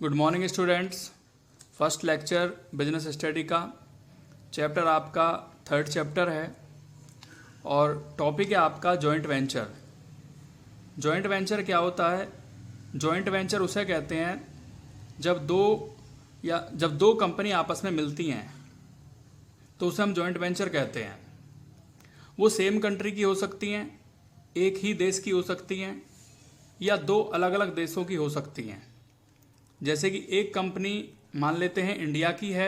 Good morning students. First lecture business study का chapter आपका third chapter है और टॉपिक है आपका जॉइंट वेंचर। जॉइंट वेंचर क्या होता है? जॉइंट वेंचर उसे कहते हैं जब दो कंपनी आपस में मिलती हैं तो उसे हम जॉइंट वेंचर कहते हैं। वो सेम कंट्री की हो सकती हैं, एक ही देश की हो सकती हैं या दो अलग अलग देशों की हो सकती हैं। जैसे कि एक कंपनी मान लेते हैं इंडिया की है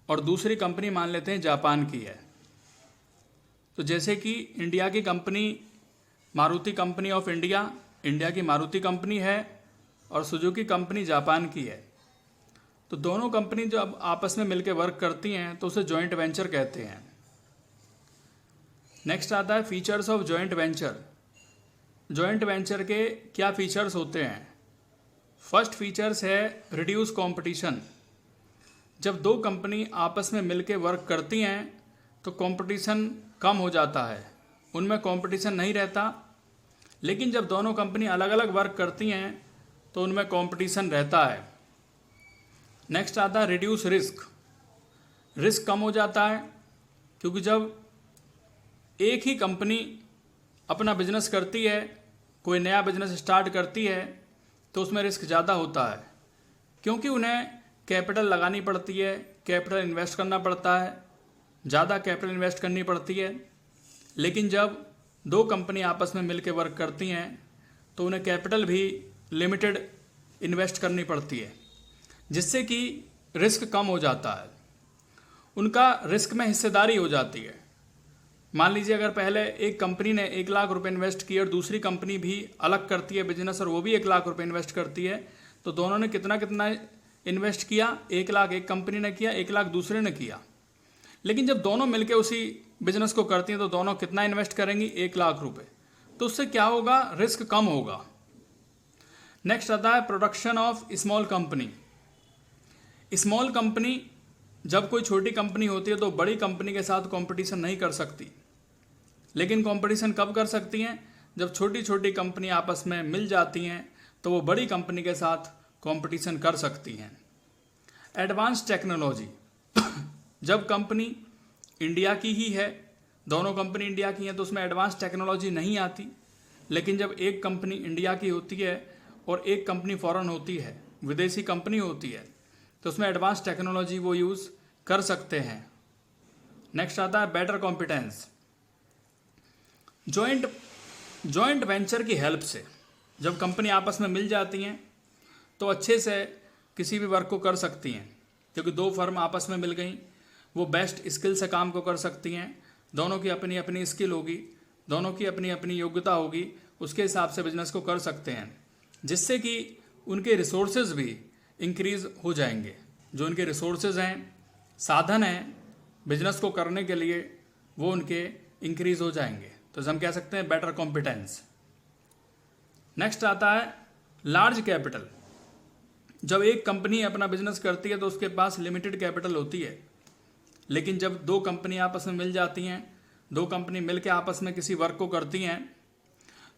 और दूसरी कंपनी मान लेते हैं जापान की है। तो जैसे कि इंडिया की company Maruti company of India, India की मारुति कंपनी है और सुजुकी कंपनी जापान की है। तो दोनों कंपनी जो अब आपस में मिलकर वर्क करती हैं तो उसे जॉइंट वेंचर कहते हैं। नेक्स्ट आता है features of joint venture. Joint venture के क्या फीचर्स होते हैं? फर्स्ट फीचर्स है रिड्यूस कंपटीशन। जब दो कंपनी आपस में मिलकर वर्क करती हैं तो कंपटीशन कम हो जाता है, उनमें कंपटीशन नहीं रहता। लेकिन जब दोनों कंपनी अलग अलग वर्क करती हैं तो उनमें कंपटीशन रहता है। नेक्स्ट आता है रिड्यूस रिस्क। रिस्क कम हो जाता है क्योंकि जब एक ही कंपनी अपना बिजनेस करती है, कोई नया बिजनेस स्टार्ट करती है तो उसमें रिस्क ज़्यादा होता है क्योंकि उन्हें कैपिटल लगानी पड़ती है, कैपिटल इन्वेस्ट करना पड़ता है, ज़्यादा कैपिटल इन्वेस्ट करनी पड़ती है। लेकिन जब दो कंपनी आपस में मिलकर वर्क करती हैं तो उन्हें कैपिटल भी लिमिटेड इन्वेस्ट करनी पड़ती है, जिससे कि रिस्क कम हो जाता है। उनका रिस्क में हिस्सेदारी हो जाती है। मान लीजिए अगर पहले एक कंपनी ने 1 लाख रुपए इन्वेस्ट किए और दूसरी कंपनी भी अलग करती है बिजनेस और वो भी 1 लाख रुपए इन्वेस्ट करती है, तो दोनों ने कितना कितना इन्वेस्ट किया? 1 लाख एक कंपनी ने किया, 1 लाख दूसरे ने किया। लेकिन जब दोनों मिलकर उसी बिजनेस को करती हैं तो दोनों कितना इन्वेस्ट करेंगी? 1 लाख रुपए। तो उससे क्या होगा? रिस्क कम होगा। नेक्स्ट आता है production of small company. Small company जब कोई छोटी कंपनी होती है तो बड़ी कंपनी के साथ कंपटीशन नहीं कर सकती, लेकिन कंपटीशन कब कर सकती हैं? जब छोटी छोटी कंपनी आपस में मिल जाती हैं तो वो बड़ी कंपनी के साथ कंपटीशन कर सकती हैं। Advance technology. जब कंपनी इंडिया की ही है, दोनों कंपनी इंडिया की हैं तो उसमें एडवांस टेक्नोलॉजी नहीं आती। लेकिन जब एक कंपनी इंडिया की होती है और एक कंपनी फॉरेन होती है, विदेशी कंपनी होती है, तो उसमें एडवांस टेक्नोलॉजी वो यूज़ कर सकते हैं। नेक्स्ट आता है बेटर कॉम्पिटेंस। जॉइंट वेंचर की हेल्प से जब कंपनी आपस में मिल जाती हैं तो अच्छे से किसी भी वर्क को कर सकती हैं, क्योंकि दो फर्म आपस में मिल गई, वो बेस्ट स्किल से काम को कर सकती हैं। दोनों की अपनी अपनी स्किल होगी, दोनों की अपनी अपनी योग्यता होगी, उसके हिसाब से बिजनेस को कर सकते हैं, जिससे कि उनके रिसोर्सेज भी इंक्रीज़ हो जाएंगे। जो उनके रिसोर्सेज हैं, साधन हैं बिजनेस को करने के लिए, वो उनके इंक्रीज़ हो जाएंगे। तो हम कह सकते हैं बेटर कॉम्पिटेंस। नेक्स्ट आता है लार्ज कैपिटल। जब एक कंपनी अपना बिजनेस करती है तो उसके पास लिमिटेड कैपिटल होती है, लेकिन जब दो कंपनी आपस में मिल जाती हैं, दो कंपनी मिलकर आपस में किसी वर्क को करती हैं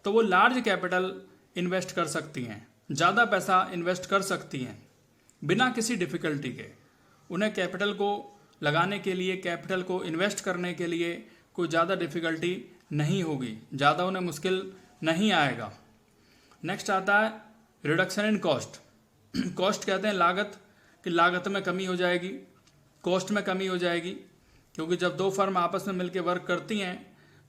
तो वो लार्ज कैपिटल इन्वेस्ट कर सकती हैं, ज़्यादा पैसा इन्वेस्ट कर सकती हैं बिना किसी डिफ़िकल्टी के। उन्हें कैपिटल को लगाने के लिए, कैपिटल को इन्वेस्ट करने के लिए कोई ज़्यादा डिफ़िकल्टी नहीं होगी, ज़्यादा उन्हें मुश्किल नहीं आएगा। नेक्स्ट आता है रिडक्शन इन कॉस्ट। कॉस्ट कहते हैं लागत, कि लागत में कमी हो जाएगी, कॉस्ट में कमी हो जाएगी, क्योंकि जब दो फर्म आपस में मिलकर वर्क करती हैं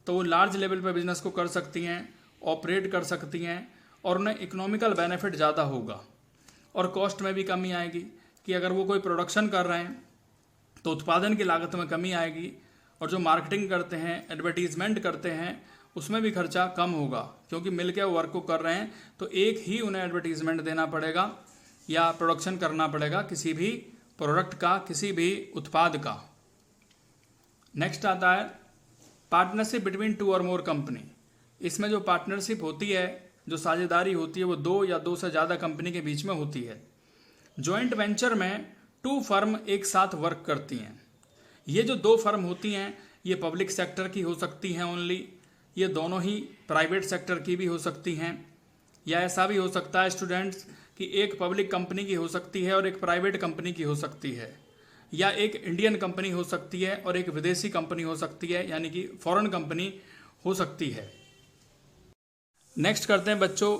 तो वो लार्ज लेवल पर बिजनेस को कर सकती हैं, ऑपरेट कर सकती हैं और उन्हें इकोनॉमिकल बेनिफिट ज़्यादा होगा। और कॉस्ट में भी कमी आएगी कि अगर वो कोई प्रोडक्शन कर रहे हैं तो उत्पादन की लागत में कमी आएगी, और जो मार्केटिंग करते हैं, एडवर्टीजमेंट करते हैं, उसमें भी खर्चा कम होगा, क्योंकि मिलकर वो वर्क को कर रहे हैं तो एक ही उन्हें एडवर्टीजमेंट देना पड़ेगा या प्रोडक्शन करना पड़ेगा किसी भी प्रोडक्ट का, किसी भी उत्पाद का। नेक्स्ट आता है पार्टनरशिप बिटवीन 2 और मोर कंपनी। इसमें जो पार्टनरशिप होती है, जो साझेदारी होती है, वो 2 या 2 से ज़्यादा कंपनी के बीच में होती है। जॉइंट वेंचर में 2 फर्म एक साथ वर्क करती हैं। ये जो 2 फर्म होती हैं ये पब्लिक सेक्टर की हो सकती हैं ओनली, ये दोनों ही प्राइवेट सेक्टर की भी हो सकती हैं, या ऐसा भी हो सकता है स्टूडेंट्स कि एक पब्लिक कंपनी की हो सकती है और एक प्राइवेट कंपनी की हो सकती है, या एक इंडियन कंपनी हो सकती है और एक विदेशी कंपनी हो सकती है, यानी कि फॉरेन कंपनी हो सकती है। नेक्स्ट करते हैं बच्चों,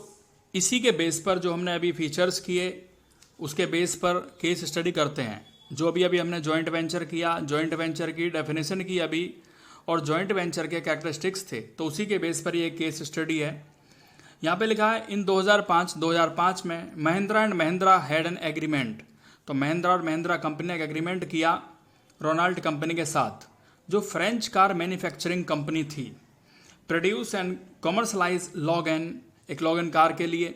इसी के बेस पर जो हमने अभी फीचर्स किए उसके बेस पर केस स्टडी करते हैं। जो अभी हमने जॉइंट वेंचर किया, जॉइंट वेंचर की डेफिनेशन की अभी, और जॉइंट वेंचर के कैरेक्टरिस्टिक्स थे, तो उसी के बेस पर ये केस स्टडी है। यहाँ पे लिखा है इन 2005 में Mahindra and Mahindra had an agreement. तो महिंद्रा और महिंद्रा कंपनी ने एक एग्रीमेंट किया रोनाल्ड कंपनी के साथ, जो फ्रेंच कार मैन्युफैक्चरिंग कंपनी थी, प्रोड्यूस एंड कॉमर्शलाइज लॉगन, एक लॉगन कार के लिए,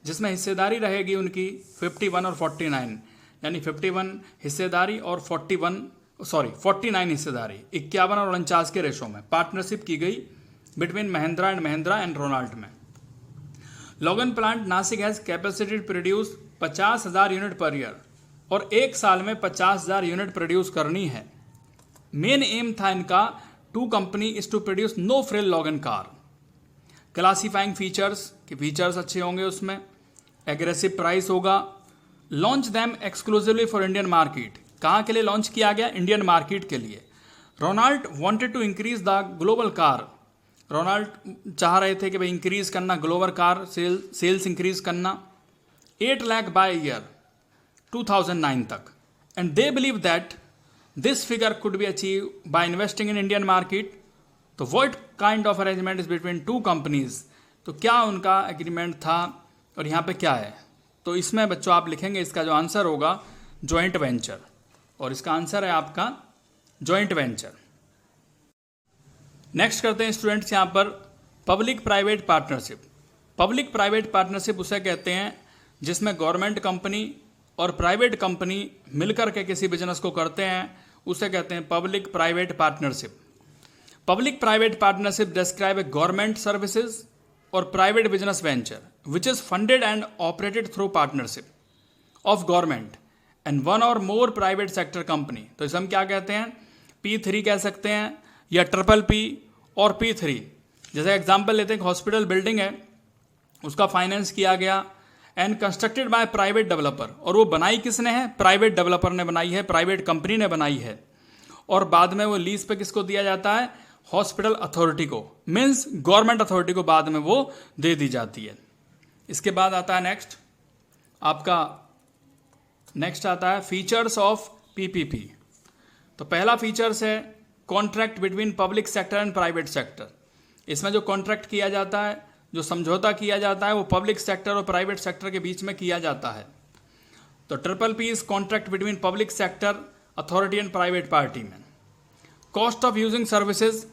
जिसमें हिस्सेदारी रहेगी उनकी 51 और 49, यानी 51 हिस्सेदारी और 49 हिस्सेदारी, 51 और 49 के रेशो में पार्टनरशिप की गई बिटवीन महिंद्रा एंड रोनाल्ड में। Logan plant Nashik has capacity to produce 50,000 unit per year, और एक साल में 50,000 यूनिट प्रोड्यूस करनी है। मेन एम था इनका to company is to produce no frill Logan car. Classifying features, कि फीचर्स अच्छे होंगे उसमें, एग्रेसिव प्राइस होगा, launch them exclusively for Indian market. कहाँ के लिए लॉन्च किया गया? इंडियन मार्केट के लिए। Renault wanted to increase the global car, Renault चाह रहे थे कि भाई इंक्रीज करना ग्लोबल कार सेल्स इंक्रीज करना 8 लाख बाय ईयर 2009 तक, and they believe that this figure could be achieve by investing in Indian market. तो what kind of arrangement is between two companies, तो क्या उनका एग्रीमेंट था और यहाँ पे क्या है? तो इसमें बच्चों आप लिखेंगे, इसका जो आंसर होगा जॉइंट वेंचर, और इसका आंसर है आपका जॉइंट वेंचर। नेक्स्ट करते हैं स्टूडेंट्स यहाँ पर public private partnership. Public private partnership उसे कहते हैं जिसमें गवर्नमेंट कंपनी और प्राइवेट कंपनी मिलकर के किसी बिजनेस को करते हैं, उसे कहते हैं public private partnership. Public private partnership describe a government services और private business venture which is funded and operated through partnership of government and one or more private sector company. तो इसे हम क्या कहते हैं? P3 कह सकते हैं, या PPP और P3। जैसे एग्जांपल लेते हैं, हॉस्पिटल बिल्डिंग है, उसका फाइनेंस किया गया and constructed by private developer, और वो बनाई किसने है? प्राइवेट डेवलपर ने बनाई है, प्राइवेट कंपनी ने बनाई है, और बाद में वो लीज पे किसको दिया जाता है? हॉस्पिटल अथॉरिटी को, मीन्स गवर्नमेंट अथॉरिटी को बाद में वो दे दी जाती है। इसके बाद आता है नेक्स्ट आता है फीचर्स ऑफ PPP। तो पहला फीचर्स है contract between public sector and private sector. इसमें जो कॉन्ट्रैक्ट किया जाता है, जो समझौता किया जाता है, वो पब्लिक सेक्टर और प्राइवेट सेक्टर के बीच में किया जाता है। तो PPP is contract between public sector authority and private party में। Cost of using services,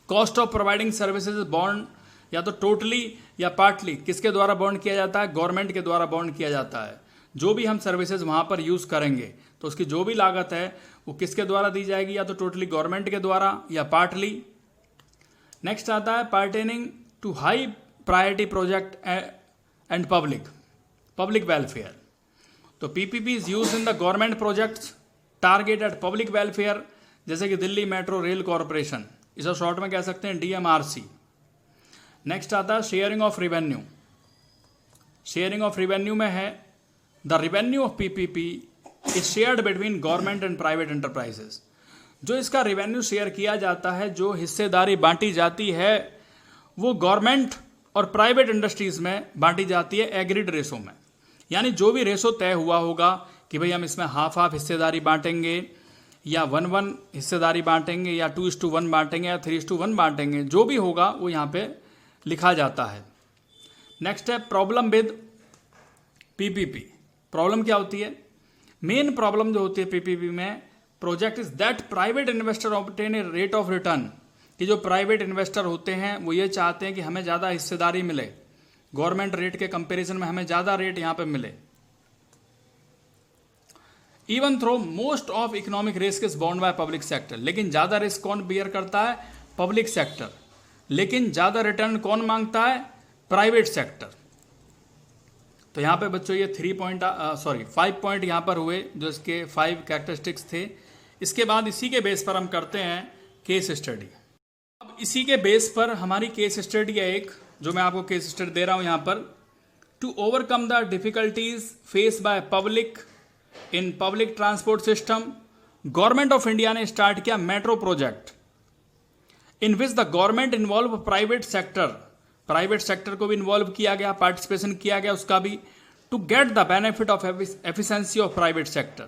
cost of providing services bond, या तो टोटली या पार्टली किसके द्वारा बॉन्ड किया जाता है? गवर्नमेंट के द्वारा बॉन्ड किया जाता है। जो भी हम सर्विसेज वहाँ पर यूज़ करेंगे तो उसकी जो भी लागत है वो किसके द्वारा दी जाएगी? या तो टोटली गवर्नमेंट के द्वारा या पार्टली। नेक्स्ट आता है pertaining to high priority project and public welfare. तो PPP is use in the government projects target at public welfare, जैसे कि दिल्ली मेट्रो रेल कॉरपोरेशन, इसे शॉर्ट में कह सकते हैं DMRC। नेक्स्ट आता है sharing of revenue. Sharing of revenue में है the revenue of PPP is shared between government and private enterprises. जो इसका रिवेन्यू शेयर किया जाता है, जो हिस्सेदारी बांटी जाती है, वो गवर्नमेंट और प्राइवेट इंडस्ट्रीज में बांटी जाती है एग्रीड रेशो में। यानी जो भी रेशो तय हुआ होगा कि भाई हम इसमें हाफ हिस्सेदारी बांटेंगे, या 1-1 हिस्सेदारी बांटेंगे, या 2:1 बांटेंगे, या 3:1 बांटेंगे, जो भी होगा वो यहाँ पे लिखा जाता है। नेक्स्ट है प्रॉब्लम विद PPP। प्रॉब्लम क्या होती है? मेन प्रॉब्लम जो होती है PPP में, project is that private investor obtain a rate of return, कि जो प्राइवेट इन्वेस्टर होते हैं वो ये चाहते हैं कि हमें ज़्यादा हिस्सेदारी मिले, गवर्नमेंट रेट के कंपैरिजन में हमें ज़्यादा रेट यहाँ पे मिले। Even through most of economic risk is bound by public sector, लेकिन ज़्यादा रिस्क कौन बियर करता है? Public sector. लेकिन ज़्यादा रिटर्न कौन मांगता है? Private sector. तो यहाँ पे बच्चों ये 5 पॉइंट यहाँ पर हुए, जो इसके 5 कैरेक्टरिस्टिक्स थे। इसके बाद इसी के बेस पर हम करते हैं केस स्टडी। अब इसी के बेस पर हमारी केस स्टडी है एक, जो मैं आपको केस स्टडी दे रहा हूँ यहाँ पर, to overcome the difficulties face by public in public transport system, government of India ने स्टार्ट किया metro project in which the government involve private sector को भी इन्वॉल्व किया गया, पार्टिसिपेशन किया गया उसका भी, to get the benefit of efficiency of private sector.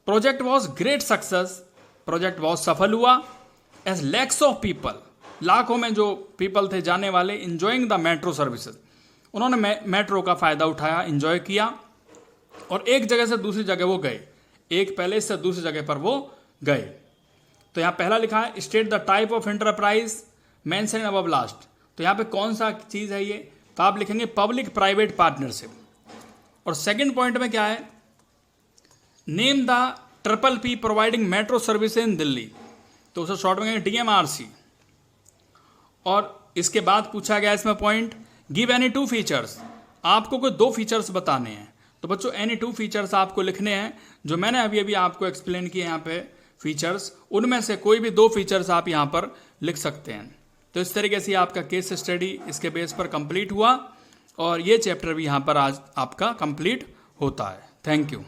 Project was great success, project बहुत सफल हुआ। एज लैक्स ऑफ पीपल, लाखों में जो पीपल थे जाने वाले, इंजॉइंग द मेट्रो सर्विसेज, उन्होंने मेट्रो का फायदा उठाया, इंजॉय किया और एक जगह से दूसरी जगह वो गए, एक पैलेस से दूसरी जगह पर वो गए। तो यहाँ पहला लिखा है state the type of enterprise mention above last. तो यहाँ पे कौन सा चीज़ है ये, तो आप लिखेंगे पब्लिक प्राइवेट पार्टनरशिप। और सेकंड पॉइंट में क्या है, name the PPP providing metro service in Delhi, तो उसे शॉर्ट में कहेंगे DMRC। और इसके बाद पूछा गया इसमें पॉइंट, गिव एनी 2 फीचर्स, आपको कोई 2 फीचर्स बताने हैं। तो बच्चों एनी 2 फीचर्स आपको लिखने हैं, जो मैंने अभी आपको एक्सप्लेन किए यहाँ पे फीचर्स, उनमें से कोई भी 2 फीचर्स आप यहाँ पर लिख सकते हैं। तो इस तरीके से आपका केस स्टडी इसके बेस पर कंप्लीट हुआ और ये चैप्टर भी यहाँ पर आज आपका कंप्लीट होता है। Thank you.